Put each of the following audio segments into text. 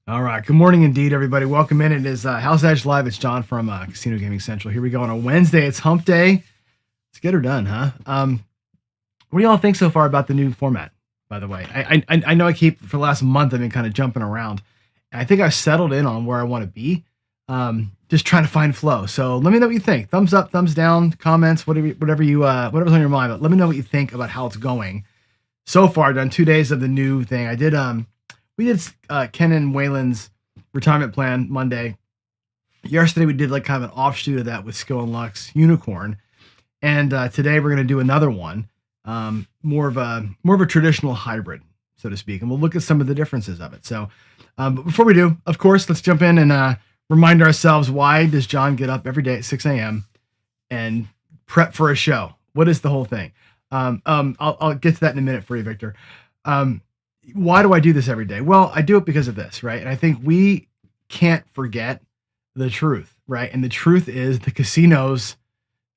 All right. Good morning, indeed, everybody. Welcome in. It is House Edge Live. It's John from Casino Gaming Central. Here we go on a Wednesday. It's Hump Day. Let's get her done, huh? What do y'all think so far about the new format? By the way, I know for the last month I've been kind of jumping around. I think I've settled in on where I want to be. Just trying to find flow. So let me know what you think. Thumbs up, thumbs down, comments, whatever's on your mind. But let me know what you think about how it's going so far. I've done 2 days of the new thing. We did Ken and Waylon's retirement plan Monday. Yesterday we did like kind of an offshoot of that with Skill and Lux Unicorn, and today we're going to do another one, more of a traditional hybrid, so to speak, and we'll look at some of the differences of it. So, but before we do, of course, let's jump in and remind ourselves, why does John get up every day at 6 a.m. and prep for a show? What is the whole thing? I'll get to that in a minute for you, Victor. Why do I do this every day? Well, I do it because of this, right? And I think we can't forget the truth, right? And the truth is the casinos,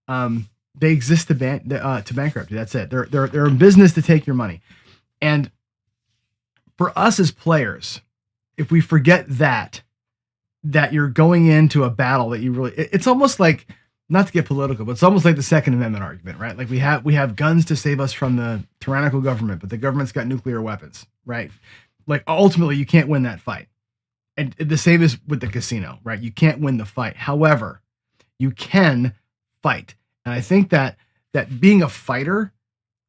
they exist to bankruptcy. That's it. They're in business to take your money. And for us as players, if we forget that you're going into a battle that it's almost like, not to get political, but it's almost like the Second Amendment argument, right? Like we have guns to save us from the tyrannical government, but the government's got nuclear weapons, right? Like ultimately you can't win that fight. And the same is with the casino, right? You can't win the fight. However, you can fight. And I think that being a fighter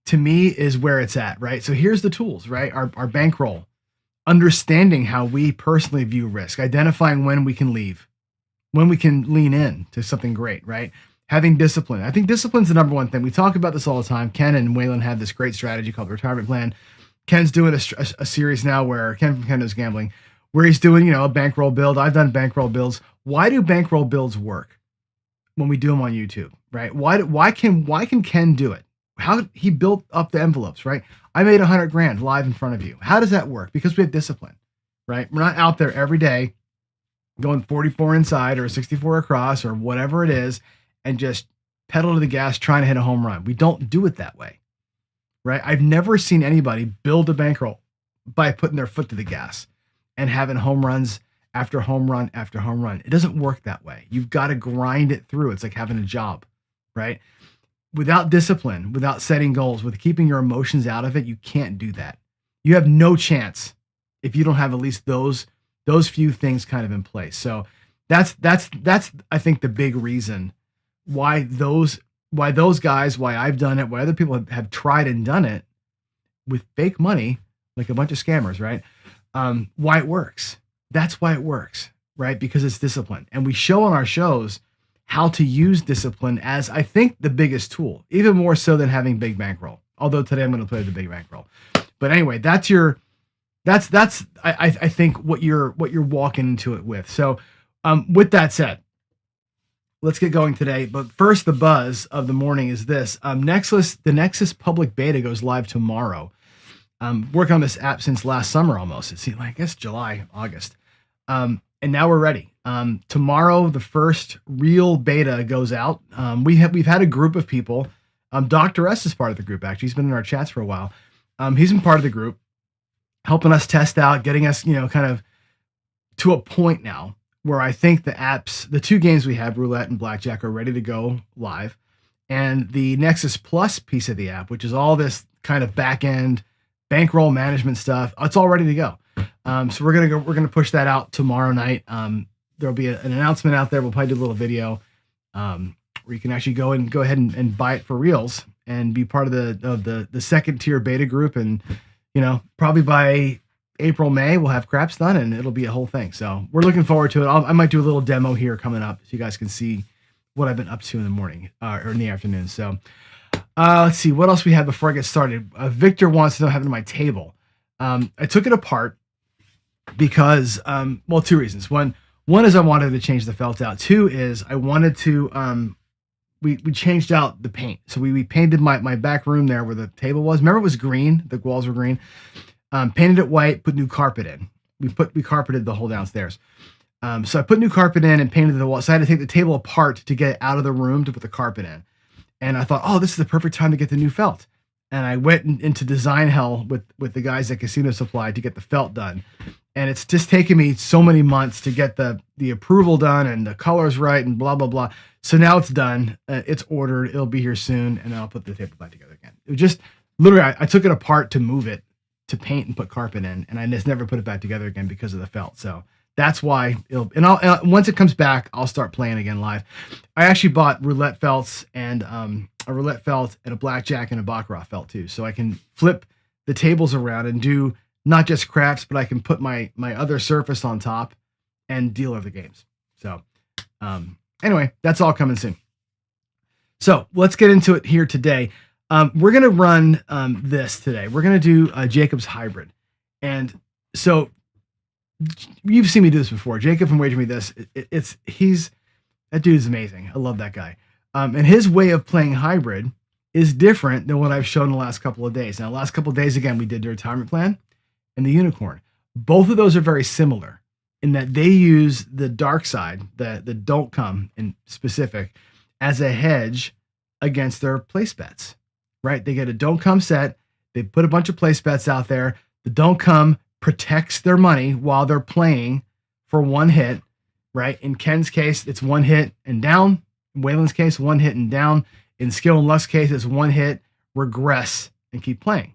to me is where it's at, right? So here's the tools, right? Our bankroll, understanding how we personally view risk, identifying when we can leave, when we can lean in to something great, right? Having discipline. I think discipline's the number one thing. We talk about this all the time. Ken and Waylon have this great strategy called the retirement plan. Ken's doing a series now where Ken from Ken Knows Gambling, where he's doing, a bankroll build. I've done bankroll builds. Why do bankroll builds work when we do them on YouTube, right? Why can Ken do it? How he built up the envelopes, right? I made $100,000 live in front of you. How does that work? Because we have discipline, right? We're not out there every day going 44 inside or 64 across or whatever it is and just pedal to the gas trying to hit a home run. We don't do it that way, right? I've never seen anybody build a bankroll by putting their foot to the gas and having home runs after home run after home run. It doesn't work that way. You've got to grind it through. It's like having a job, right? Without discipline, without setting goals, with keeping your emotions out of it, you can't do that. You have no chance if you don't have at least those few things kind of in place. So that's I think the big reason why those guys, why I've done it, why other people have tried and done it with fake money, like a bunch of scammers, right? Why it works. That's why it works, right? Because it's discipline. And we show on our shows how to use discipline as, I think, the biggest tool, even more so than having big bankroll. Although today I'm going to play the big bankroll. But anyway, that's I think what you're walking into it with. So with that said, let's get going today. But first, the buzz of the morning is this. The Nexus public beta goes live tomorrow. Working on this app since last summer almost. It's I guess July, August. And now we're ready. Tomorrow, the first real beta goes out. We've had a group of people. Dr. S is part of the group, actually. He's been in our chats for a while. He's been part of the group, helping us test out, getting us, kind of to a point now where I think the two games we have, Roulette and Blackjack, are ready to go live. And the Nexus Plus piece of the app, which is all this kind of back end bankroll management stuff, it's all ready to go. So we're gonna push that out tomorrow night. There'll be an announcement out there. We'll probably do a little video where you can actually go ahead and buy it for reals and be part of the second tier beta group. And probably by April, May, we'll have craps done and it'll be a whole thing. So we're looking forward to it. I might do a little demo here coming up so you guys can see what I've been up to in the morning or in the afternoon. So let's see what else we have before I get started. Victor wants to know what happened to my table. I took it apart because, two reasons. One is I wanted to change the felt out. Two is I wanted to, we changed out the paint. So we painted my back room there where the table was. Remember it was green, the walls were green. Painted it white, put new carpet in. We carpeted the whole downstairs. So I put new carpet in and painted the wall. So I had to take the table apart to get it out of the room to put the carpet in. And I thought, this is the perfect time to get the new felt. And I went into design hell with the guys at Casino Supply to get the felt done. And it's just taken me so many months to get the approval done and the colors right and blah, blah, blah. So now it's done. It's ordered. It'll be here soon. And then I'll put the table back together again. It was just literally, I took it apart to move it, to paint and put carpet in. And I just never put it back together again because of the felt. So that's why once it comes back, I'll start playing again live. I actually bought roulette felts and a roulette felt and a blackjack and a baccarat felt too. So I can flip the tables around and do not just craps, but I can put my other surface on top and deal other games. So anyway, that's all coming soon. So let's get into it here today. We're going to run this today. We're going to do Jacob's hybrid. And so you've seen me do this before. Jacob from Wager Me This, that dude's amazing. I love that guy. And his way of playing hybrid is different than what I've shown the last couple of days. Now, the last couple of days, again, we did the retirement plan and the unicorn. Both of those are very similar in that they use the dark side, the don't come in specific, as a hedge against their place bets, right? They get a don't come set. They put a bunch of place bets out there. The don't come protects their money while they're playing for one hit, right? In Ken's case, it's one hit and down. In Waylon's case, one hit and down. In Skill and Luck's case, it's one hit, regress, and keep playing.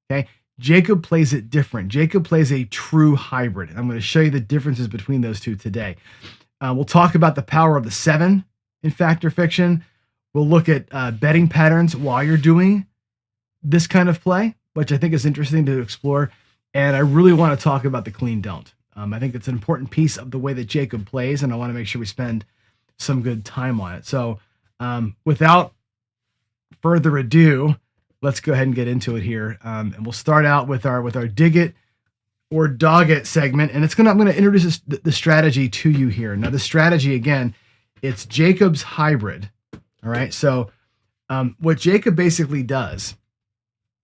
Okay. Jacob plays it different. Jacob plays a true hybrid. And I'm going to show you the differences between those two today. We'll talk about the power of the 7 in Fact or Fiction. We'll look at betting patterns while you're doing this kind of play, which I think is interesting to explore. And I really want to talk about the clean don't. I think it's an important piece of the way that Jacob plays, and I want to make sure we spend some good time on it. So without further ado, let's go ahead and get into it here. And we'll start out with our dig it or dog it segment. And I'm going to introduce the strategy to you here. Now, the strategy, again, it's Jacob's hybrid. All right. So what Jacob basically does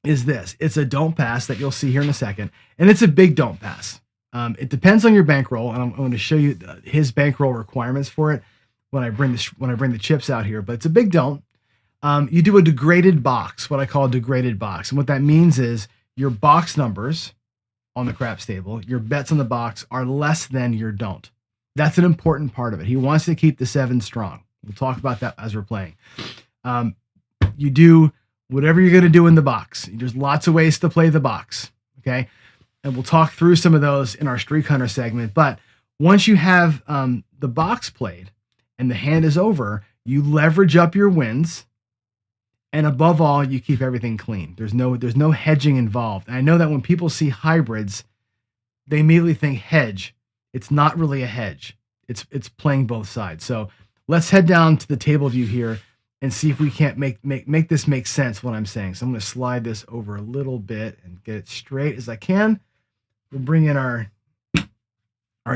is this. It's a don't pass that you'll see here in a second. And it's a big don't pass. It depends on your bankroll. And I'm going to show you his bankroll requirements for it when I bring the chips out here. But it's a big don't. You do a degraded box, what I call a degraded box. And what that means is your box numbers on the craps table, your bets on the box are less than your don't. That's an important part of it. He wants to keep the 7 strong. We'll talk about that as we're playing. You do whatever you're going to do in the box. There's lots of ways to play the box. Okay. And we'll talk through some of those in our Streak Hunter segment. But once you have the box played and the hand is over, you leverage up your wins. And above all, you keep everything clean. There's no hedging involved. And I know that when people see hybrids, they immediately think hedge. It's not really a hedge. It's playing both sides. So let's head down to the table view here and see if we can't make this make sense what I'm saying. So I'm going to slide this over a little bit and get it straight as I can. We'll bring in our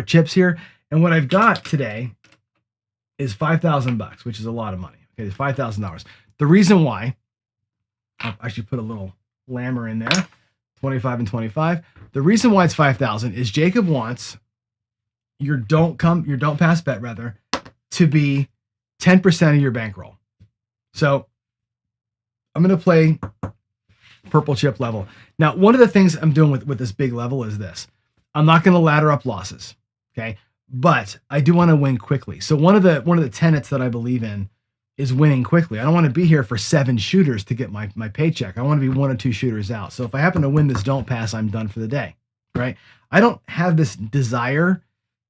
chips here. And what I've got today is $5,000, which is a lot of money. Okay, it's $5,000. The reason why, I'll actually put a little lammer in there, 25 and 25. The reason why it's 5,000 is Jacob wants your don't pass bet rather to be 10% of your bankroll. So I'm going to play purple chip level. Now, one of the things I'm doing with this big level is this. I'm not going to ladder up losses. Okay. But I do want to win quickly. So one of the tenets that I believe in is winning quickly. I don't want to be here for 7 shooters to get my paycheck. I want to be 1 or 2 shooters out. So if I happen to win this don't pass, I'm done for the day, right? I don't have this desire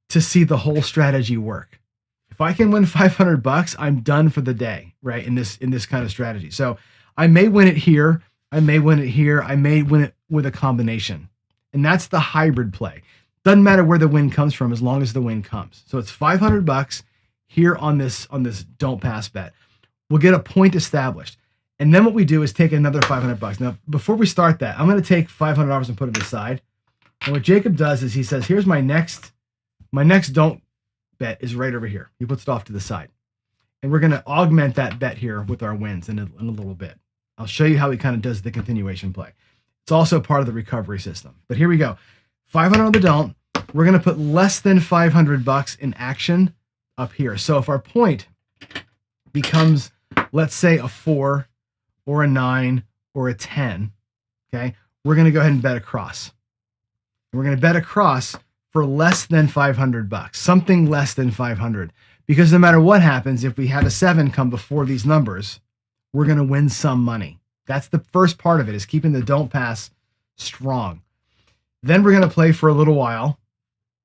to see the whole strategy work. If I can win $500, I'm done for the day, right? In this kind of strategy. So I may win it here. I may win it here. I may win it with a combination. And that's the hybrid play. Doesn't matter where the win comes from as long as the win comes. So it's $500 here on this don't pass bet. We'll get a point established. And then what we do is take another $500. Now, before we start that, I'm going to take $500 and put it aside. And what Jacob does is he says, here's my next don't bet is right over here. He puts it off to the side. And we're going to augment that bet here with our wins in a little bit. I'll show you how he kind of does the continuation play. It's also part of the recovery system. But here we go. 500 on the don't. We're going to put less than $500 in action up here. So if our point becomes, let's say, a 4 or a 9 or a 10, okay, we're going to go ahead and bet across. We're going to bet across for less than 500 bucks, something less than 500. Because no matter what happens, if we have a 7 come before these numbers, we're going to win some money. That's the first part of it, is keeping the don't pass strong. Then we're going to play for a little while,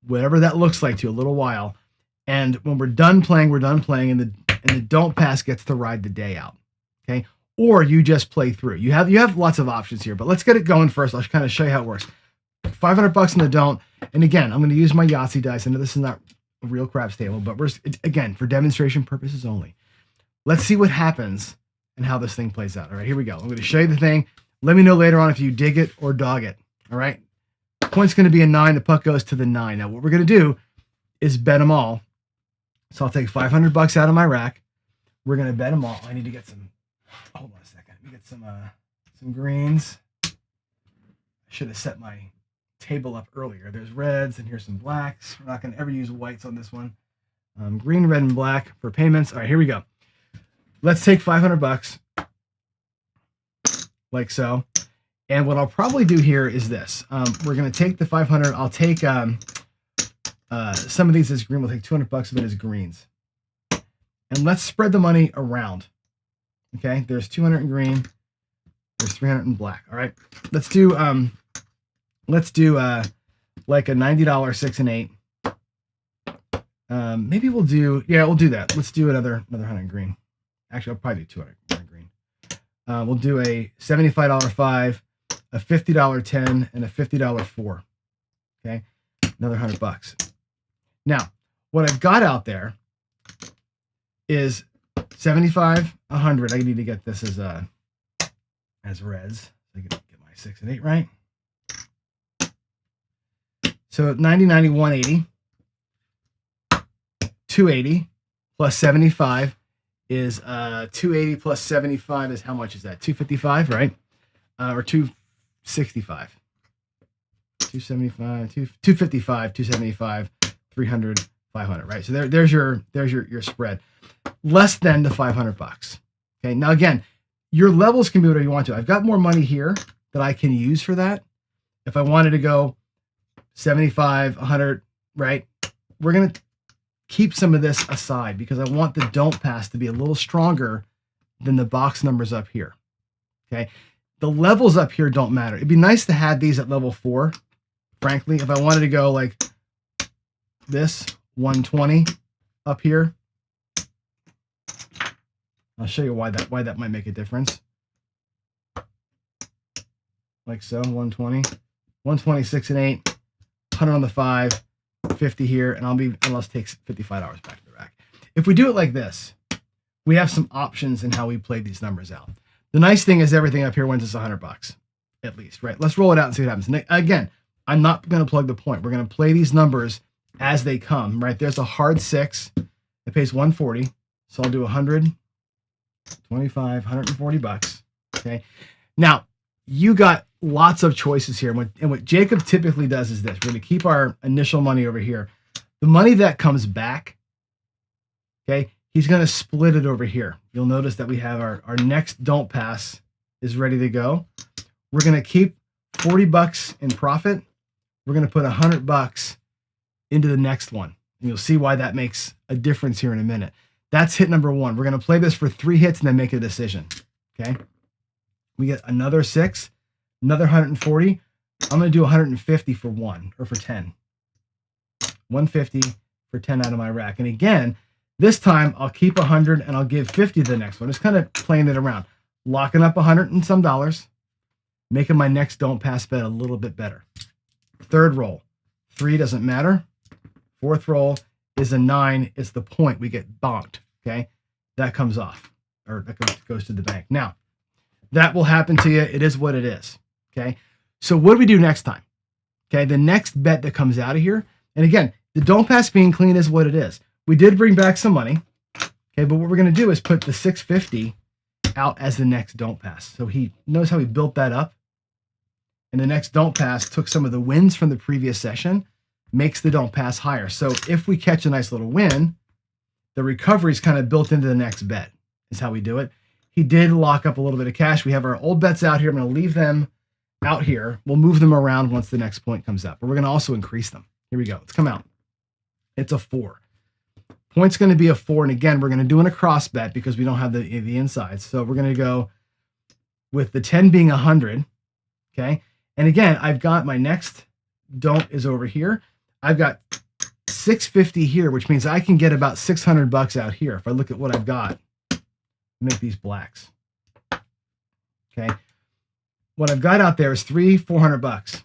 whatever that looks like to you, a little while. And when we're done playing, and the don't pass gets to ride the day out. Okay? Or you just play through. You have lots of options here, but let's get it going first. I'll kind of show you how it works. 500 bucks in the don't. And again, I'm going to use my Yahtzee dice. I know this is not a real craps table, but again, for demonstration purposes only. Let's see what happens and how this thing plays out. All right, here we go. I'm going to show you the thing. Let me know later on if you dig it or dog it. All right. The point's going to be a 9. The puck goes to the 9. Now, what we're going to do is bet them all. So I'll take 500 bucks out of my rack. We're going to bet them all. I need to get some, hold on a second. Let me get some greens. I should have set my table up earlier. There's reds and here's some blacks. We're not going to ever use whites on this one. Green, red, and black for payments. All right, here we go. Let's take 500 bucks, like so. And what I'll probably do here is this. We're going to take the 500. I'll take some of these as green. We'll take 200 bucks of it as greens. And let's spread the money around. Okay, there's 200 in green. There's 300 in black. All right, let's do like a $90 6 and 8. Maybe we'll do that. Let's do another 100 in green. Actually, I'll probably do 200 in green. We'll do a $75 5, a $50 10, and a $50 4. Okay, another 100 bucks. Now, what I've got out there is 75, 100. I need to get this as reds. I can get my 6 and 8 right. So 90, 90, 180, 280 plus 75 is 280 plus 75 is how much is that? 255, right? Or 265. 275, 255, 275, 300, 500, right? So there's your spread. Less than the 500 bucks. Okay. Now again, your levels can be whatever you want to. I've got more money here that I can use for that. If I wanted to go 75, 100, right? We're going to keep some of this aside because I want the don't pass to be a little stronger than the box numbers up here. Okay. The levels up here don't matter. It'd be nice to have these at level 4. Frankly, if I wanted to go like this 120 up here, I'll show you why that might make a difference. Like so, 120, 126 and 8. 100 on the 5, 50 here, and let's take $55 back to the rack. If we do it like this, we have some options in how we play these numbers out. The nice thing is everything up here wins us 100 bucks, at least, right? Let's roll it out and see what happens. And again, I'm not going to plug the point. We're going to play these numbers as they come, right? There's a hard 6. It pays 140, so I'll do 100, 25, 140 bucks. Okay. Now, you got lots of choices here. And what Jacob typically does is this. We're going to keep our initial money over here. The money that comes back, okay, he's going to split it over here. You'll notice that we have our next don't pass is ready to go. We're going to keep 40 bucks in profit. We're going to put 100 bucks into the next one. And you'll see why that makes a difference here in a minute. That's hit number 1. We're going to play this for 3 hits and then make a decision. Okay. We get another 6, another 140. I'm going to do 150 for 1 or for 10. 150 for 10 out of my rack. And again, this time I'll keep 100 and I'll give 50 to the next one. Just kind of playing it around, locking up 100 and some dollars, making my next don't pass bet a little bit better. Third roll, 3 doesn't matter. Fourth roll is a 9. It's the point. We get bonked. Okay. That comes off or that goes to the bank. Now, that will happen to you. It is what it is. Okay. So what do we do next time? Okay. The next bet that comes out of here. And again, the don't pass being clean is what it is. We did bring back some money. Okay. But what we're going to do is put the 650 out as the next don't pass. So he knows how he built that up. And the next don't pass took some of the wins from the previous session, makes the don't pass higher. So if we catch a nice little win, the recovery is kind of built into the next bet is how we do it. He did lock up a little bit of cash. We have our old bets out here. I'm going to leave them out here. We'll move them around once the next point comes up. But we're going to also increase them. Here we go. Let's come out. It's a 4. Point's going to be a 4. And again, we're going to do an across bet because we don't have the insides. So we're going to go with the 10 being 100. Okay. And again, I've got my next don't is over here. I've got 650 here, which means I can get about $600 out here. If I look at what I've got, make these blacks. Okay. What I've got out there is $400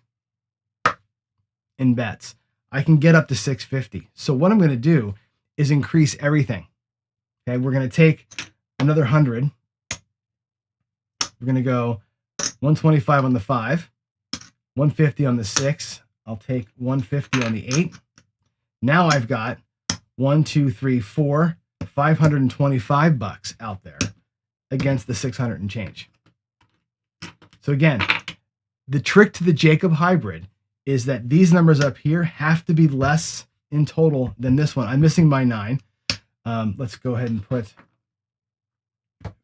in bets. I can get up to 650. So what I'm going to do is increase everything. Okay. We're going to take another 100. We're going to go 125 on the 5, 150 on the 6. I'll take 150 on the 8. Now I've got 1, 2, 3, 4, $525 out there against the 600 and change. So again, the trick to the Jacob hybrid is that these numbers up here have to be less in total than this one. I'm missing my 9. Let's go ahead and put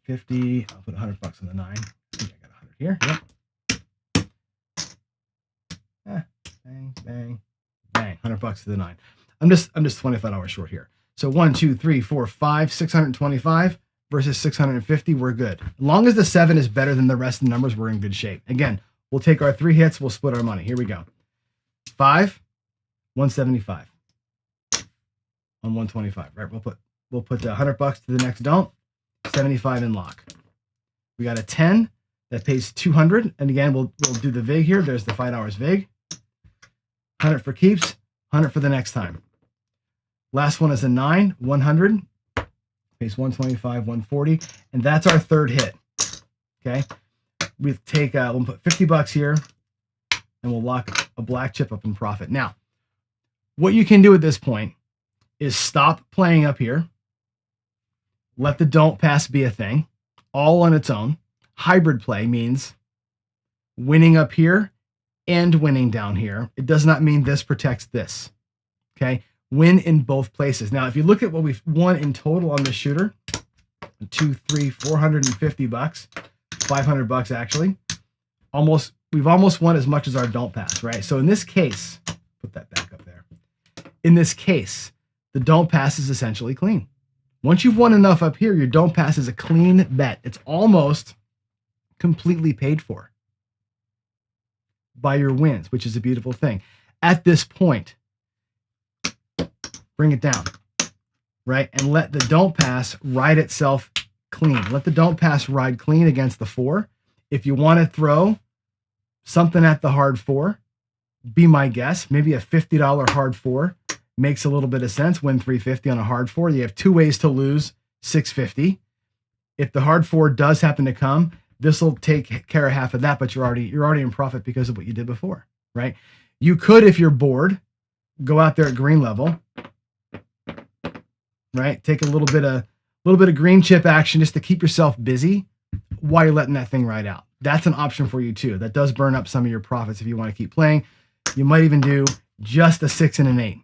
50. I'll put $100 on the 9. I think I got 100 here. Yep. Bang, bang, bang. $100 to the 9. I'm just $25 short here. So 1, 2, 3, 4, 5, 625 versus 650. We're good. As long as the 7 is better than the rest of the numbers, we're in good shape. Again, we'll take our 3 hits. We'll split our money. Here we go. 5, 175 on 125. Right. We'll put $100 to the next don't. 75 in lock. We got a 10 that pays 200. And again, we'll do the vig here. There's the $5 vig. 100 for keeps. 100 for the next time. Last one is a 9, 100. Pays 125, 140. And that's our third hit. Okay. We'll put $50 here and we'll lock a black chip up in profit. Now, what you can do at this point is stop playing up here. Let the don't pass be a thing all on its own. Hybrid play means winning up here and winning down here. It does not mean this protects this. Okay. Win in both places. Now, if you look at what we've won in total on this shooter, 2, 3, $450, $500 actually. We've almost won as much as our don't pass, right? So in this case, put that back up there. In this case, the don't pass is essentially clean. Once you've won enough up here, your don't pass is a clean bet. It's almost completely paid for by your wins, which is a beautiful thing. At this point, bring it down, right? And let the don't pass ride itself clean. Let the don't pass ride clean against the 4. If you want to throw something at the hard 4, be my guess. Maybe a $50 hard 4 makes a little bit of sense. Win $350 on a hard 4. You have 2 ways to lose $650. If the hard 4 does happen to come, this will take care of half of that, but you're already in profit because of what you did before, right? You could, if you're bored, go out there at green level, right? Take a little bit of green chip action just to keep yourself busy while you're letting that thing ride out. That's an option for you too. That does burn up some of your profits if you want to keep playing. You might even do just a 6 and an 8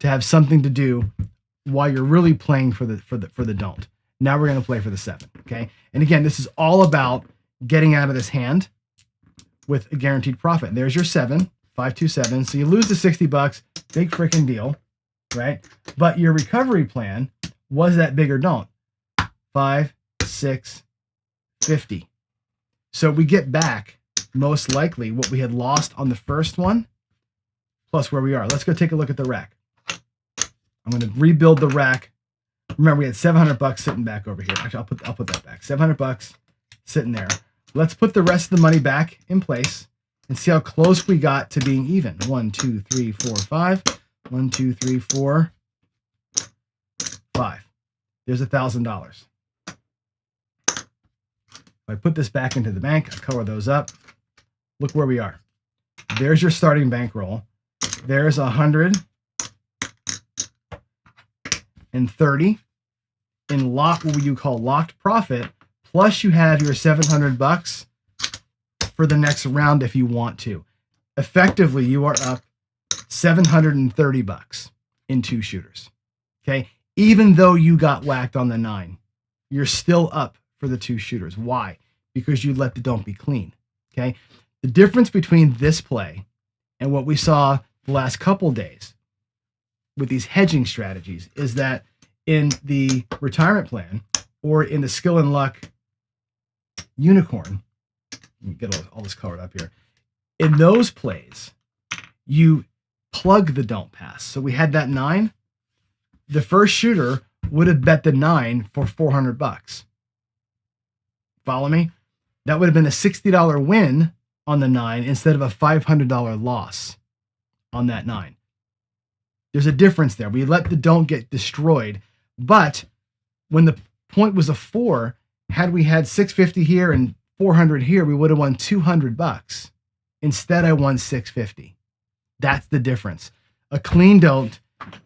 to have something to do while you're really playing for the don't. Now we're going to play for the 7. Okay. And again, this is all about getting out of this hand with a guaranteed profit. There's your 7, 527. So you lose the $60, big freaking deal, right? But your recovery plan was that big or don't. 5, 6, 50. So we get back most likely what we had lost on the first one plus where we are. Let's go take a look at the rack. I'm going to rebuild the rack. Remember, we had $700 sitting back over here. Actually, I'll put that back. $700 sitting there. Let's put the rest of the money back in place and see how close we got to being even. 1, 2, 3, 4, 5. 1, 2, 3, 4, 5. There's $1,000. If I put this back into the bank, I cover those up. Look where we are. There's your starting bankroll. There's 130 in what you call locked profit. Plus you have your $700 for the next round if you want to. Effectively, you are up $730 in 2 shooters. Okay. Even though you got whacked on the 9, you're still up for the 2 shooters. Why? Because you let the don't be clean. Okay. The difference between this play and what we saw the last couple days with these hedging strategies is that in the retirement plan or in the skill and luck unicorn, let me get all this colored up here. In those plays, you plug the don't pass. So we had that 9. The first shooter would have bet the 9 for $400. Follow me? That would have been a $60 win on the 9 instead of a $500 loss on that 9. There's a difference there. We let the don't get destroyed, but when the point was a 4, had we had 650 here and 400 here, we would have won $200. Instead, I won 650. That's the difference. A clean don't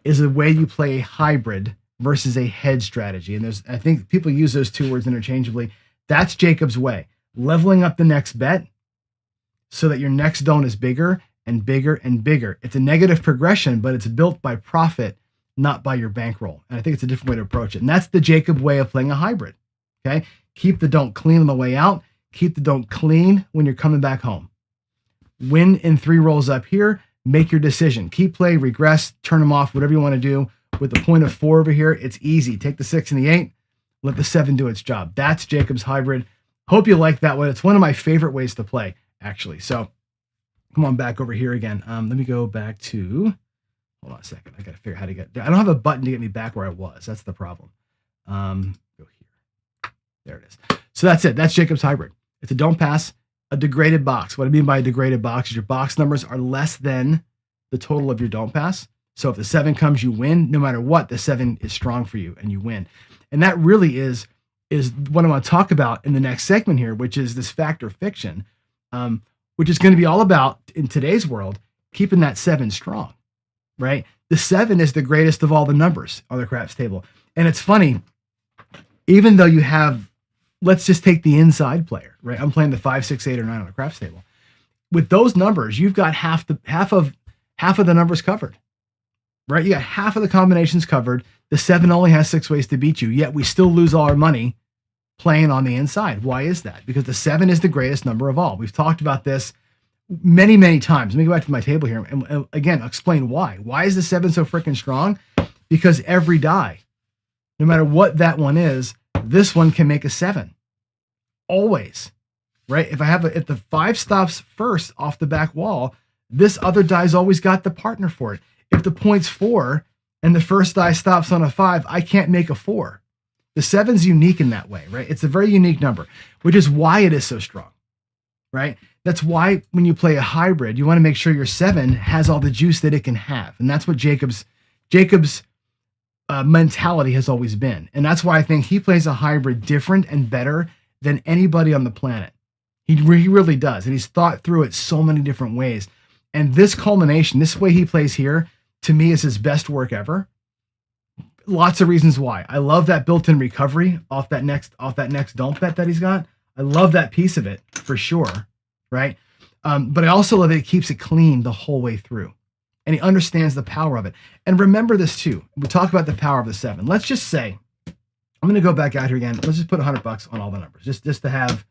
is a way you play a hybrid versus a hedge strategy. And I think people use those two words interchangeably. That's Jacob's way. Leveling up the next bet so that your next don't is bigger and bigger and bigger. It's a negative progression, but it's built by profit, not by your bankroll. And I think it's a different way to approach it. And that's the Jacob way of playing a hybrid. Okay. Keep the don't clean on the way out. Keep the don't clean when you're coming back home. Win in 3 rolls up here. Make your decision. Keep play, regress, turn them off, whatever you want to do. With the point of 4 over here, it's easy. Take the 6 and the 8. Let the 7 do its job. That's Jacob's hybrid. Hope you like that one. It's one of my favorite ways to play, actually. So come on back over here again. Let me go back to, hold on a second. I got to figure out how to get there. I don't have a button to get me back where I was. That's the problem. Go here. There it is. So that's it. That's Jacob's hybrid. It's a don't pass, a degraded box. What I mean by a degraded box is your box numbers are less than the total of your don't pass. So if the 7 comes, you win. No matter what, the 7 is strong for you and you win. And that really is what I want to talk about in the next segment here, which is this fact or fiction, which is going to be all about, in today's world, keeping that 7 strong, right? The 7 is the greatest of all the numbers on the craps table. And it's funny, even though you have, let's just take the inside player, right? I'm playing the 5, 6, 8, or 9 on the craps table. With those numbers, you've got half of the numbers covered, right? You got half of the combinations covered. The 7 only has 6 ways to beat you, yet we still lose all our money playing on the inside. Why is that? Because the 7 is the greatest number of all. We've talked about this many, many times. Let me go back to my table here and again, explain why. Why is the 7 so freaking strong? Because every die, no matter what that one is, this one can make a 7. Always, right? If the 5 stops first off the back wall, this other die's always got the partner for it. If the point's 4 and the first die stops on a 5, I can't make a 4. The 7's unique in that way, right? It's a very unique number, which is why it is so strong, right? That's why when you play a hybrid, you want to make sure your 7 has all the juice that it can have. And that's what Jacob's mentality has always been. And that's why I think he plays a hybrid different and better than anybody on the planet. He really does. And he's thought through it so many different ways. And this culmination, this way he plays here, to me is his best work ever. Lots of reasons why. I love that built-in recovery off that next don't bet that he's got. I love that piece of it for sure, right? But I also love that it keeps it clean the whole way through. And he understands the power of it. And remember this too. We talk about the power of the 7. Let's just say, I'm going to go back out here again. Let's just put $100 on all the numbers, just to have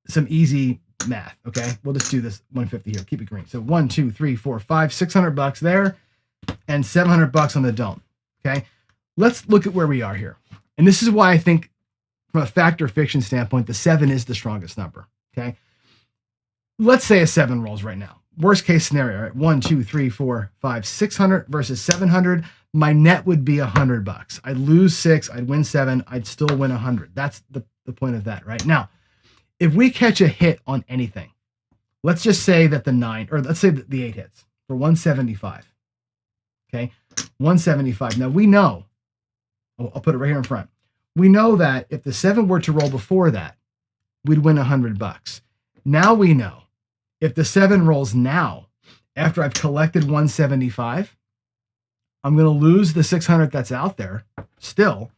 some easy math. Okay, we'll just do this 150 here. Keep it green. So 1, 2, 3, 4, 5, $600 there, and $700 on the don't. Okay, let's look at where we are here. And this is why I think, from a fact or fiction standpoint, the 7 is the strongest number. Okay, let's say a 7 rolls right now. Worst case scenario, right? 1, 2, 3, 4, 5, 600 versus 700. My net would be $100. I'd lose 6, I'd win 7, I'd still win 100. That's the point of that, right? Now, if we catch a hit on anything, let's just say that the 9, or let's say that the 8 hits for 175. Okay, 175. Now we know, I'll put it right here in front. We know that if the 7 were to roll before that, we'd win $100. Now we know if the 7 rolls now, after I've collected 175, I'm going to lose the 600 that's out there, still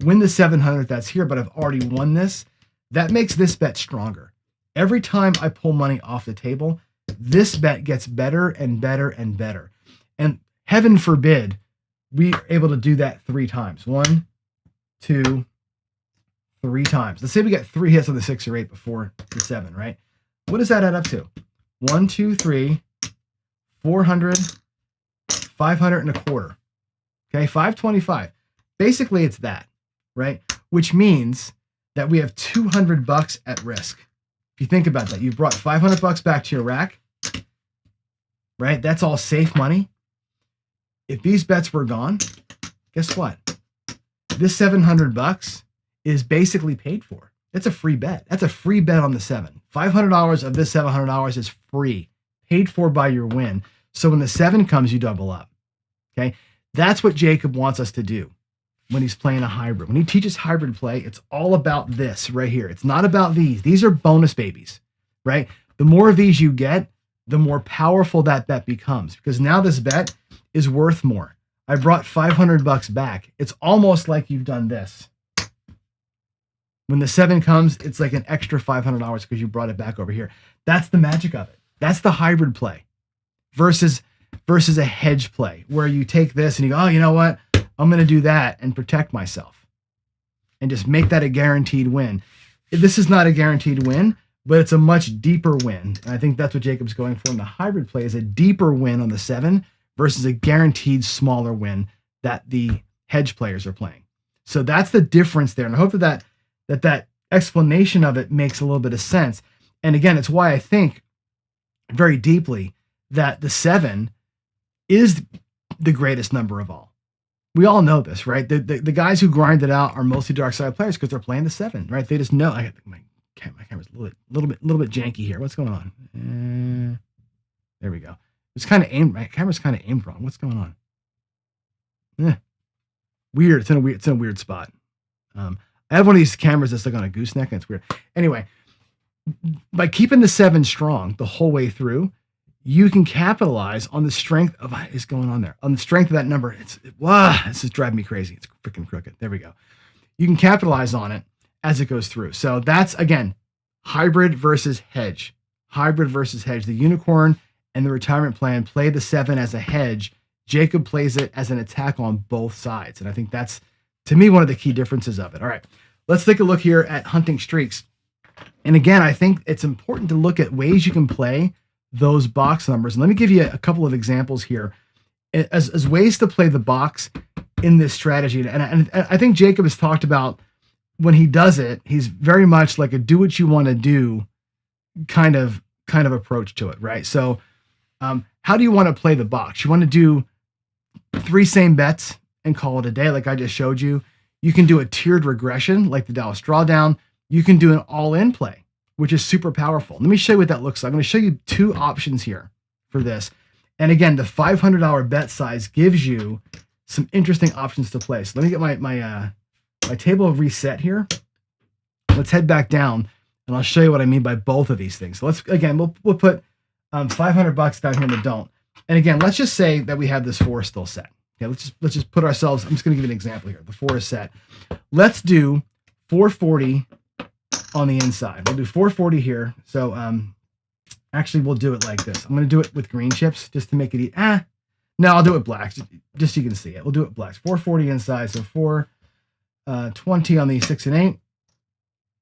win the 700 that's here, but I've already won this. That makes this bet stronger. Every time I pull money off the table, this bet gets better and better and better. And heaven forbid we are able to do that 3 times. 1, 2, 3 times. Let's say we get 3 hits on the 6 or 8 before the 7, right? What does that add up to? 1, 2, 3, 400, 500 and a quarter. Okay, 525. Basically, it's that, right? Which means that we have $200 at risk. If you think about that, you brought $500 back to your rack, right? That's all safe money. If these bets were gone, guess what? This $700 is basically paid for. It's a free bet. That's a free bet on the 7. $500 of this $700 is free, paid for by your win. So when the 7 comes, you double up. Okay, that's what Jacob wants us to do when he's playing a hybrid. When he teaches hybrid play, it's all about this right here. It's not about these. These are bonus babies, right? The more of these you get, the more powerful that bet becomes, because now this bet is worth more. I brought $500 back. It's almost like you've done this. When the 7 comes, it's like an extra $500 because you brought it back over here. That's the magic of it. That's the hybrid play versus a hedge play where you take this and you go, oh, you know what? I'm going to do that and protect myself and just make that a guaranteed win. This is not a guaranteed win, but it's a much deeper win. And I think that's what Jacob's going for in the hybrid play, is a deeper win on the 7 versus a guaranteed smaller win that the hedge players are playing. So that's the difference there. And I hope that explanation of it makes a little bit of sense. And again, it's why I think very deeply that the 7 is the greatest number of all. We all know this, right? The guys who grind it out are mostly dark side players because they're playing the 7, right? They just know. My camera's a little bit janky here. What's going on? There we go. It's kind of aimed. My camera's kind of aimed wrong. What's going on? Weird. It's in a weird spot. I have one of these cameras that's like on a gooseneck, and it's weird. Anyway, by keeping the 7 strong the whole way through, you can capitalize on the strength of what is going on there. On the strength of that number. This is driving me crazy. It's freaking crooked. There we go. You can capitalize on it as it goes through. So that's, again, hybrid versus hedge. Hybrid versus hedge. The unicorn and the retirement plan play the 7 as a hedge. Jacob plays it as an attack on both sides. And I think that's, to me, one of the key differences of it. All right, let's take a look here at hunting streaks. And again, I think it's important to look at ways you can play those box numbers. And let me give you a couple of examples here as ways to play the box in this strategy. And I think Jacob has talked about when he does it, he's very much like a do what you want to do kind of approach to it, right? So how do you want to play the box? You want to do 3 same bets and call it a day, like I just showed you. You can do a tiered regression like the Dallas Drawdown. You can do an all-in play, which is super powerful. Let me show you what that looks like. I'm going to show you 2 options here for this. And again, the $500 bet size gives you some interesting options to play. So let me get my table of reset here. Let's head back down and I'll show you what I mean by both of these things. So we'll put $500 down here in the don't. And again, let's just say that we have this 4 still set. Okay, let's just put ourselves, I'm just going to give you an example here. The 4 is set. Let's do 440 on the inside. We'll do 440 here. So actually we'll do it like this. I'm going to do it with green chips just to make it easy. No, I'll do it black just so you can see it. We'll do it blacks. 440 inside. So 420 on the 6 and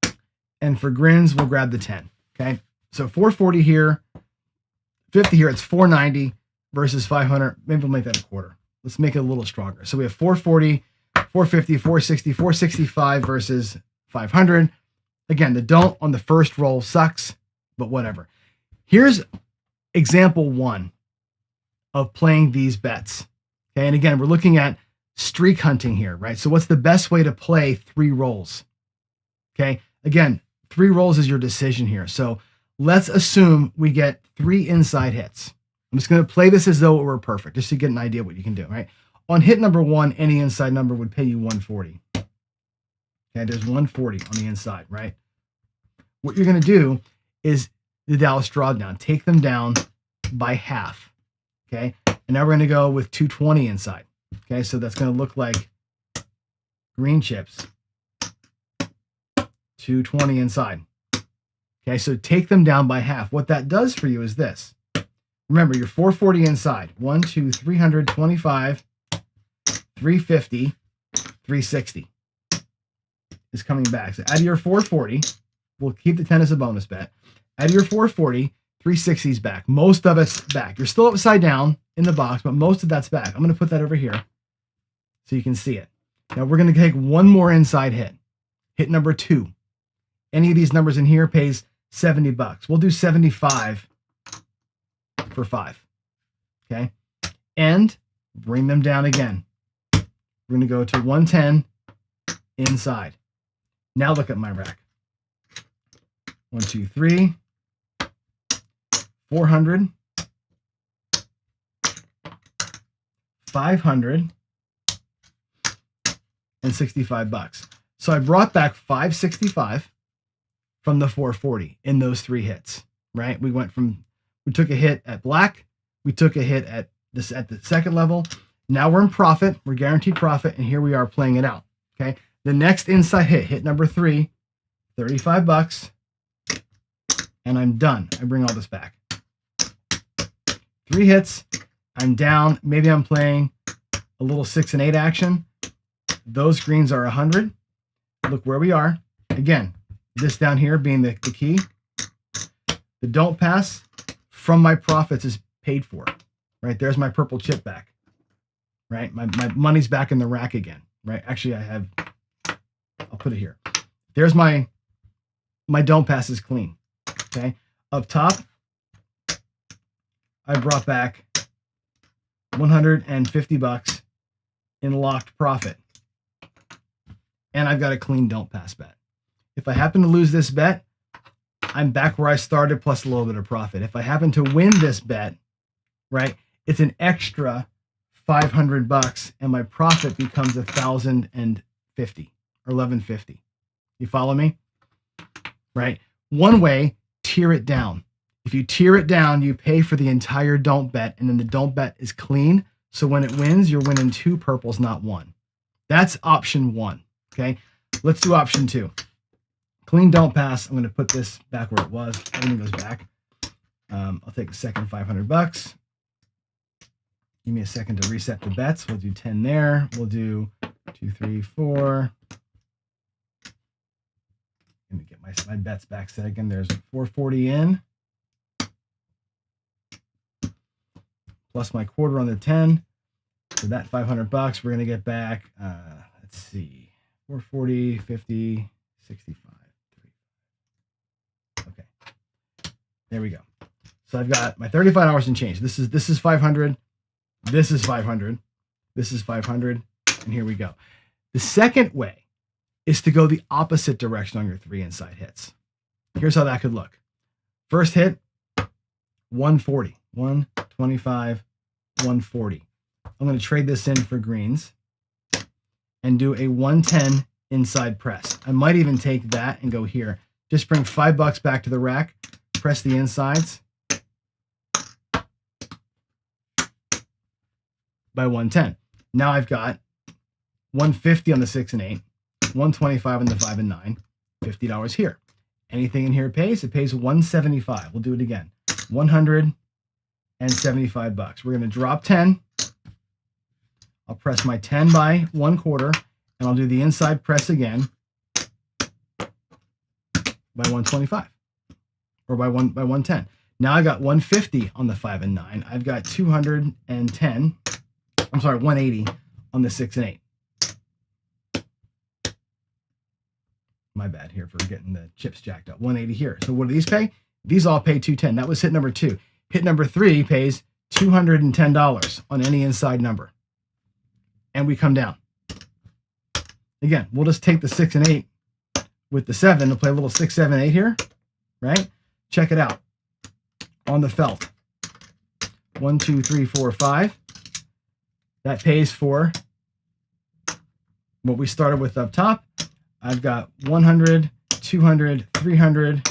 8. And for grins, we'll grab the 10. Okay. So 440 here, 50 here. It's 490 versus 500. Maybe we'll make that a quarter. Let's make it a little stronger. So we have 440, 450, 460, 465 versus 500. Again, the don't on the first roll sucks, but whatever. Here's example 1 of playing these bets. Okay, and again, we're looking at streak hunting here, right? So what's the best way to play 3 rolls? Okay, again, 3 rolls is your decision here. So let's assume we get 3 inside hits. I'm just going to play this as though it were perfect, just to get an idea what you can do, right? On hit number 1, any inside number would pay you 140. Okay, there's 140 on the inside, right? What you're going to do is the Dallas Drawdown. Take them down by half, okay? And now we're going to go with 220 inside, okay? So that's going to look like green chips, 220 inside. Okay, so take them down by half. What that does for you is this. Remember, you're 440 inside. 1, 2, 325, 350, 360 is coming back. So out of your 440, we'll keep the 10 as a bonus bet. Out of your 440, 360's back. Most of it's back. You're still upside down in the box, but most of that's back. I'm going to put that over here so you can see it. Now we're going to take one more inside hit. Hit number 2. Any of these numbers in here pays $70. We'll do 75 for 5. Okay. And bring them down again. We're going to go to 110 inside. Now look at my rack. 1, 2, 3, 400, 500, and $65. So I brought back $565 from the 440 in those 3 hits, right? We took a hit at black, we took a hit at the second level. Now we're in profit, we're guaranteed profit, and here we are playing it out. Okay. The next inside hit number 3, $35, and I'm done. I bring all this back. 3 hits, I'm down. Maybe I'm playing a little 6 and 8 action. Those greens are 100. Look where we are. Again, this down here being the key. The don't pass from my profits is paid for. Right, there's my purple chip back. Right, my money's back in the rack again. Right, actually I'll put it here. There's my don't pass is clean. Okay, up top, I brought back $150 in locked profit. And I've got a clean don't pass bet. If I happen to lose this bet, I'm back where I started plus a little bit of profit. If I happen to win this bet, right, it's an extra $500 and my profit becomes $1,050 or $1,150. You follow me? Right? One way, tier it down. If you tier it down, you pay for the entire don't bet, and then the don't bet is clean. So when it wins, you're winning 2 purples, not 1. That's option 1. Okay, let's do option 2. Clean don't pass. I'm going to put this back where it was. Everything goes back. I'll take the second $500. Give me a second to reset the bets. We'll do 10 there. We'll do 2, 3, 4. Let me get my bets back set again. There's 440 in. Plus my quarter on the 10. So that $500, we're going to get back, let's see, 440, 50, 65. Okay. There we go. So I've got my $35 and change. This is 500. This is 500. This is 500. And here we go. The second way is to go the opposite direction on your 3 inside hits. Here's how that could look. First hit, 140, 125, 140. I'm going to trade this in for greens and do a 110 inside press. I might even take that and go here. Just bring $5 back to the rack, press the insides by 110. Now I've got 150 on the 6 and 8, 125 on the 5 and 9, $50 here. Anything in here pays? It pays $175. We'll do it again. $175. We're going to drop 10. I'll press my 10 by 1/4, and I'll do the inside press again by 125 or by 110. Now I got 150 on the 5 and 9. I've got 210. I'm sorry, 180 on the 6 and 8. My bad here for getting the chips jacked up. 180 here. So what do these pay? These all pay 210. That was hit number 2. Hit number 3 pays $210 on any inside number. And we come down. Again, we'll just take the 6 and 8 with the 7 and play a little 6, 7, 8 here, right? Check it out. On the felt. 1, 2, 3, 4, 5. That pays for what we started with up top. I've got 100, 200, 300,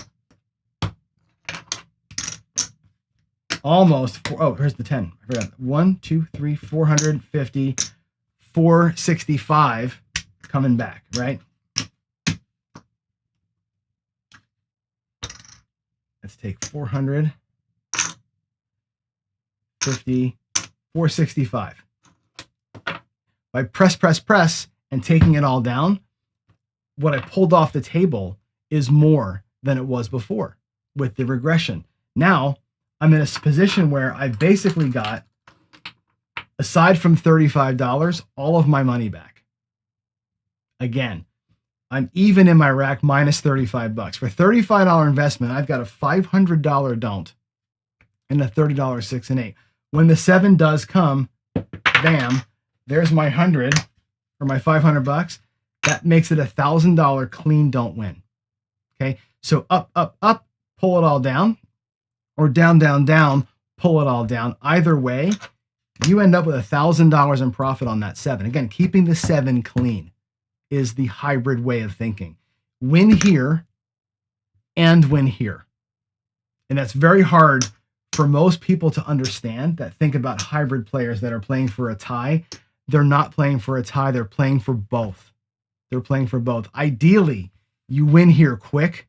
almost. Oh, here's the 10. I forgot. 1, 2, 3, 450, 465 coming back, right? Let's take 450, 465. By press, and taking it all down, what I pulled off the table is more than it was before with the regression. Now I'm in a position where I've basically got, aside from $35, all of my money back. Again, I'm even in my rack minus $35. For $35 investment, I've got a $500 don't and a $30 6 and 8. When the 7 does come, bam, there's my 100 or my $500. That makes it $1,000 clean don't win. Okay, so up, up, up, pull it all down, or down, down, down, pull it all down. Either way, you end up with $1,000 in profit on that 7. Again, keeping the 7 clean is the hybrid way of thinking. Win here and win here. And that's very hard for most people to understand that think about hybrid players that are playing for a tie. They're not playing for a tie. They're playing for both. They're playing for both. Ideally, you win here quick,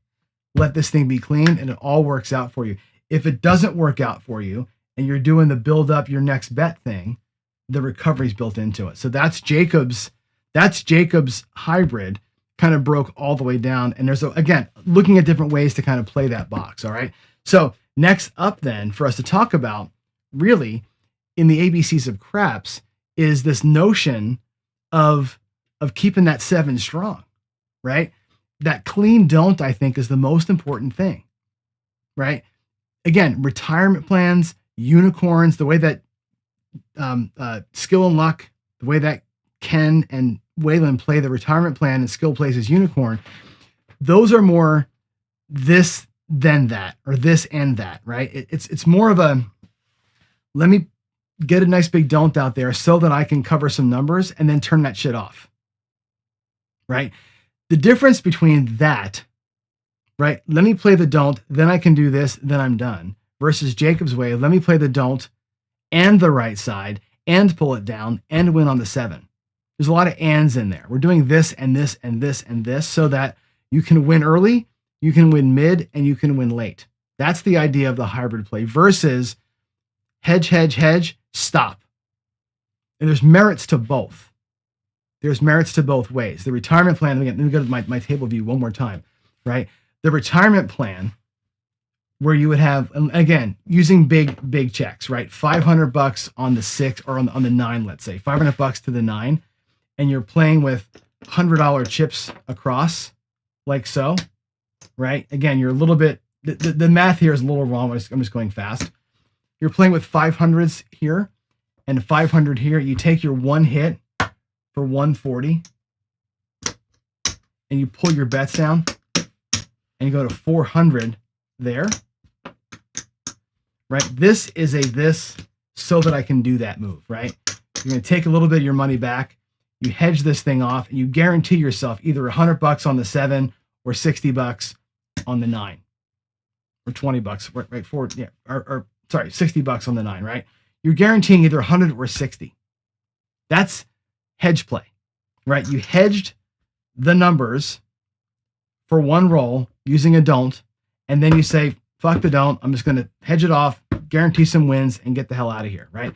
let this thing be clean, and it all works out for you. If it doesn't work out for you and you're doing the build up your next bet thing, the recovery's built into it. So that's Jacob's hybrid, kind of broke all the way down. And there's, again, looking at different ways to kind of play that box. All right. So next up then for us to talk about really in the ABCs of craps is this notion of keeping that 7 strong, right? That clean don't, I think, is the most important thing, right? Again, retirement plans, unicorns, the way that Skill and Luck, the way that Ken and Waylon play the retirement plan and Skill plays his unicorn, those are more this than that, or this and that, right? It's more of a, let me get a nice big don't out there so that I can cover some numbers and then turn that shit off, right? The difference between that, right? Let me play the don't, then I can do this, then I'm done. Versus Jacob's way, let me play the don't and the right side and pull it down and win on the 7. There's a lot of ands in there. We're doing this and this and this and this so that you can win early, you can win mid, and you can win late. That's the idea of the hybrid play versus hedge, hedge, hedge, stop. And there's merits to both. There's merits to both ways. The retirement plan, let me go to my table view one more time, right? The retirement plan where you would have, again, using big checks, right? $500 on the 6 or on the 9, let's say, $500 to the 9, and you're playing with $100 chips across, like so, right? Again, you're a little bit, the math here is a little wrong. I'm just going fast. You're playing with 500s here and 500 here. You take your one hit for 140 and you pull your bets down and you go to 400 there, right? This is this so that I can do that move, right? You're going to take a little bit of your money back. You hedge this thing off and you guarantee yourself either $100 on the 7 or $60 on the 9 or $20, right? Sorry, $60 on the 9, right? You're guaranteeing either 100 or 60. That's hedge play, right? You hedged the numbers for one roll using a don't, and then you say, fuck the don't. I'm just going to hedge it off, guarantee some wins, and get the hell out of here, right?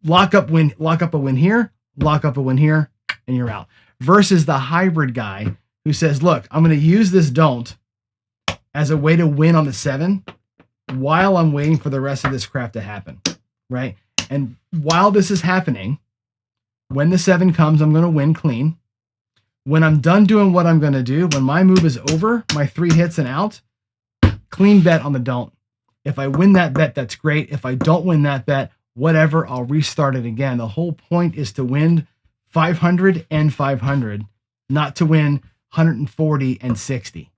Lock up a win here, lock up a win here, and you're out. Versus the hybrid guy who says, look, I'm going to use this don't as a way to win on the 7 while I'm waiting for the rest of this crap to happen, right? And while this is happening, when the 7 comes, I'm going to win clean. When I'm done doing what I'm going to do, when my move is over, my 3 hits and out, clean bet on the don't. If I win that bet, that's great. If I don't win that bet, whatever, I'll restart it again. The whole point is to win 500 and 500, not to win 140 and 60.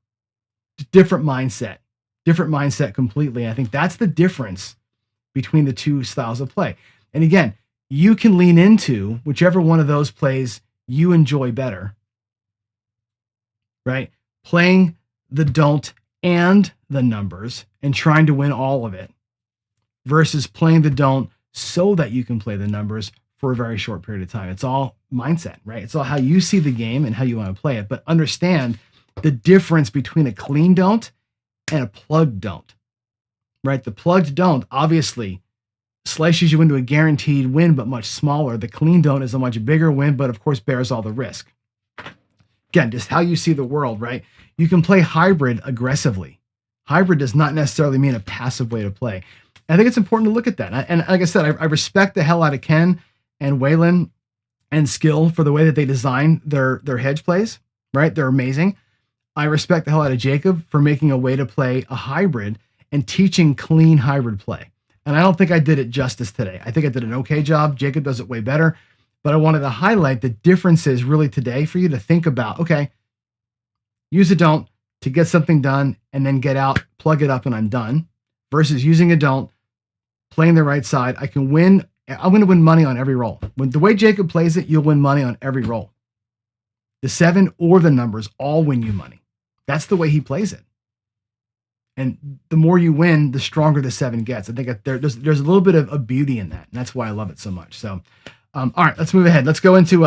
Different mindset completely. I think that's the difference between the two styles of play. And again, you can lean into whichever one of those plays you enjoy better, right? Playing the don't and the numbers and trying to win all of it versus playing the don't so that you can play the numbers for a very short period of time. It's all mindset, right? It's all how you see the game and how you want to play it. But understand the difference between a clean don't and a plugged don't, right? The plugged don't obviously slices you into a guaranteed win, but much smaller. The clean don't is a much bigger win, but of course bears all the risk. Again, just how you see the world, right? You can play hybrid aggressively. Hybrid does not necessarily mean a passive way to play. I think it's important to look at that. And like I said, I respect the hell out of Ken and Waylon and Skill for the way that they design their hedge plays, right? They're amazing. I respect the hell out of Jacob for making a way to play a hybrid and teaching clean hybrid play. And I don't think I did it justice today. I think I did an okay job. Jacob does it way better. But I wanted to highlight the differences really today for you to think about, okay, use a don't to get something done and then get out, plug it up, and I'm done, versus using a don't, playing the right side. I can win. I'm going to win money on every roll. When the way Jacob plays it, you'll win money on every roll. The 7 or the numbers all win you money. That's the way he plays it. And the more you win, the stronger the 7 gets. I think there's a little bit of beauty in that. And that's why I love it so much. So, all right, let's move ahead. Let's go into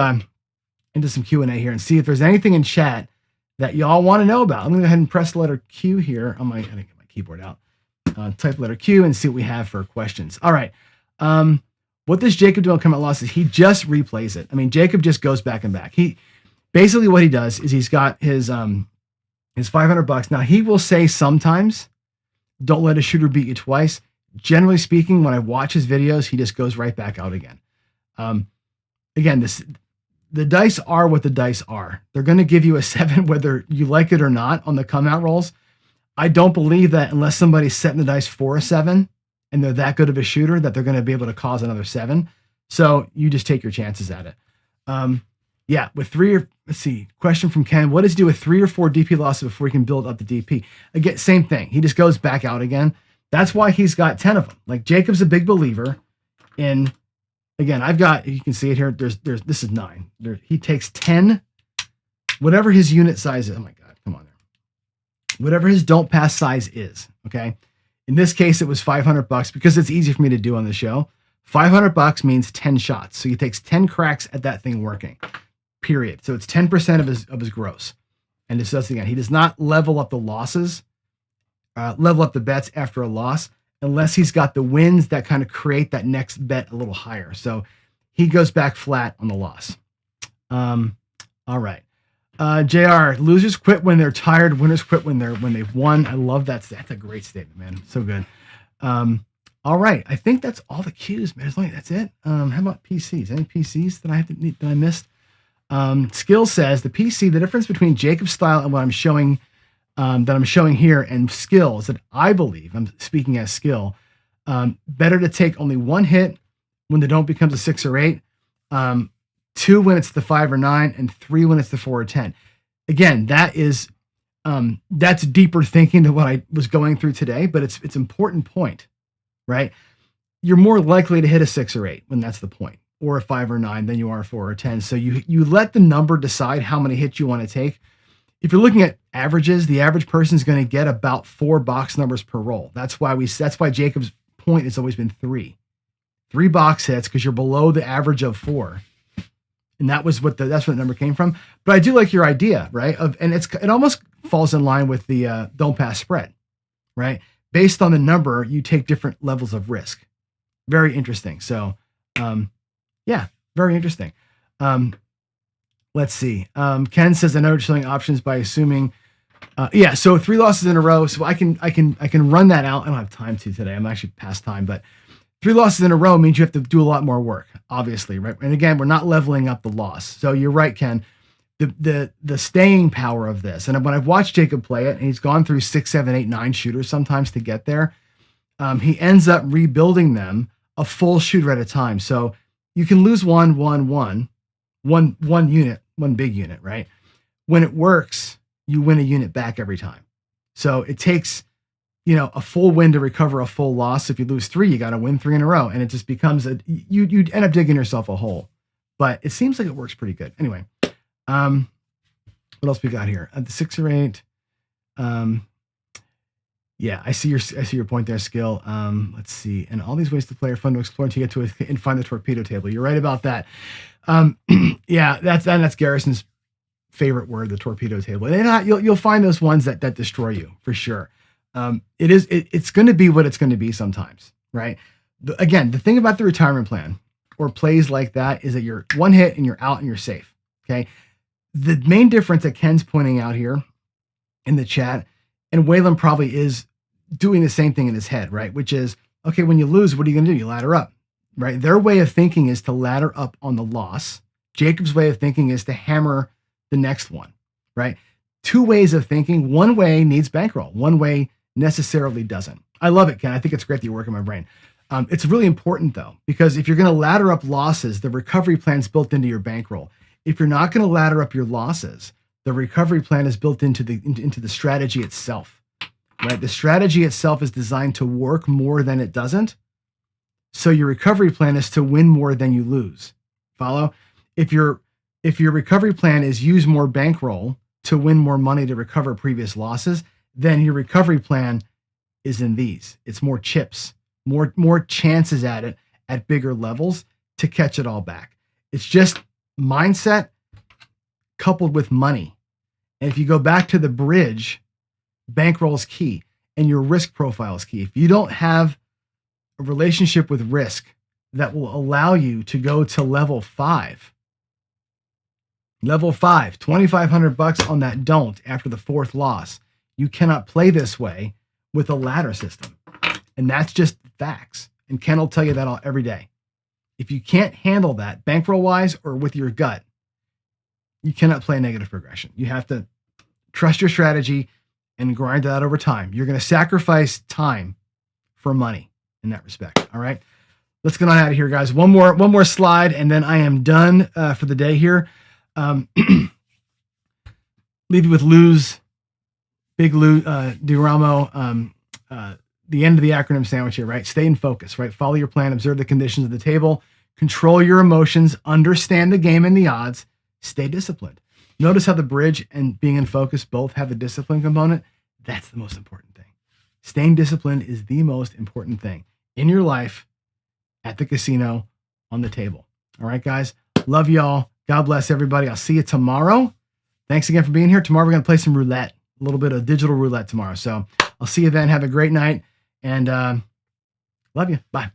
some Q&A here and see if there's anything in chat that y'all want to know about. I'm going to go ahead and press the letter Q here on I didn't get my keyboard out. Type letter Q and see what we have for questions. All right. What does Jacob do on come out losses? He just replays it. I mean, Jacob just goes back and back. He basically what he does is he's got his $500. Now he will say sometimes, don't let a shooter beat you twice. Generally speaking, when I watch his videos, he just goes right back out again. Again, the dice are what the dice are. They're going to give you a 7 whether you like it or not on the come out rolls. I don't believe that unless somebody's setting the dice for a 7 and they're that good of a shooter that they're going to be able to cause another 7. So you just take your chances at it. Yeah, with 3 or let's see, question from Ken. What does he do with 3 or 4 DP losses before he can build up the DP? Again, same thing. He just goes back out again. That's why he's got 10 of them. Like Jacob's a big believer in, again, I've got, you can see it here. This is 9. He takes 10, whatever his unit size is. Oh my God, come on there. Whatever his don't pass size is. Okay. In this case, it was $500 because it's easy for me to do on the show. $500 means 10 shots. So he takes 10 cracks at that thing working, period. So it's 10% of his gross. And this does again. He does not level up the losses, level up the bets after a loss, unless he's got the wins that kind of create that next bet a little higher. So he goes back flat on the loss. All right. JR, losers quit when they're tired. Winners quit when they've won. I love that. That's a great statement, man. So good. All right. I think that's all the cues, man. That's it. How about PCs? Any PCs that I missed? Skill says the PC, the difference between Jacob's style and what I'm showing, here and skill is that I believe, I'm speaking as skill, better to take only 1 hit when the don't becomes a 6 or 8, 2 when it's the 5 or 9, and 3 when it's the 4 or 10. Again, that's deeper thinking than what I was going through today, but it's important point, right? You're more likely to hit a 6 or 8 when that's the point, or a 5 or 9 than you are a 4 or 10. So you let the number decide how many hits you want to take. If you're looking at averages, the average person is going to get about 4 box numbers per roll. That's why Jacob's point has always been 3 box hits, because you're below the average of 4. And that's where the number came from. But I do like your idea, right? It almost falls in line with the don't pass spread, right? Based on the number, you take different levels of risk. Very interesting. So, yeah, very interesting. Let's see. Ken says, I know you're showing options by assuming, so 3 losses in a row. So I can run that out. I don't have time to today. I'm actually past time, but 3 losses in a row means you have to do a lot more work, obviously, right? And again, we're not leveling up the loss. So you're right, Ken. The staying power of this, and when I've watched Jacob play it, and he's gone through 6, 7, 8, 9 shooters sometimes to get there, he ends up rebuilding them a full shooter at a time. So you can lose one unit, one big unit, right? When it works, you win a unit back every time. So it takes, a full win to recover a full loss. If you lose 3, you got to win 3 in a row. And it just becomes you end up digging yourself a hole, but it seems like it works pretty good. Anyway, what else we got here? The 6 or 8. Yeah, I see your point there, Skill. Let's see. And all these ways to play are fun to explore until you get to and find the torpedo table. You're right about that. Yeah, that's Garrison's favorite word, the torpedo table. And you'll find those ones that destroy you for sure. It's going to be what it's going to be sometimes, right? Again, the thing about the retirement plan or plays like that is that you're 1 hit and you're out and you're safe. Okay. The main difference that Ken's pointing out here in the chat, and Waylon probably is doing the same thing in his head, right? Which is, okay, when you lose, what are you going to do? You ladder up, right? Their way of thinking is to ladder up on the loss. Jacob's way of thinking is to hammer the next one, right? Two ways of thinking. One way needs bankroll. One way necessarily doesn't. I love it, Ken. I think it's great that you work in my brain. It's really important, though, because if you're going to ladder up losses, the recovery plan is built into your bankroll. If you're not going to ladder up your losses, the recovery plan is built into the strategy itself, right? The strategy itself is designed to work more than it doesn't. So your recovery plan is to win more than you lose. Follow? If your recovery plan is use more bankroll to win more money to recover previous losses, then your recovery plan is in these. It's more chips, more chances at it at bigger levels to catch it all back. It's just mindset coupled with money. And if you go back to the bridge, bankroll is key and your risk profile is key. If you don't have a relationship with risk that will allow you to go to level 5, 2,500 bucks on that don't after the 4th loss. You cannot play this way with a ladder system. And that's just facts. And Ken will tell you that every day. If you can't handle that bankroll wise or with your gut, you cannot play negative progression. You have to trust your strategy and grind it out over time. You're going to sacrifice time for money in that respect. All right. Let's get on out of here, guys. One more slide, and then I am done for the day here. Leave you with Big Lou DiRamo, the end of the acronym sandwich here, right? Stay in focus, right? Follow your plan, observe the conditions of the table, control your emotions, understand the game and the odds, stay disciplined. Notice how the bridge and being in focus both have the discipline component. That's the most important thing. Staying disciplined is the most important thing in your life, at the casino, on the table. All right, guys. Love y'all. God bless everybody. I'll see you tomorrow. Thanks again for being here. Tomorrow we're going to play some roulette, a little bit of digital roulette tomorrow. So I'll see you then. Have a great night, and love you. Bye.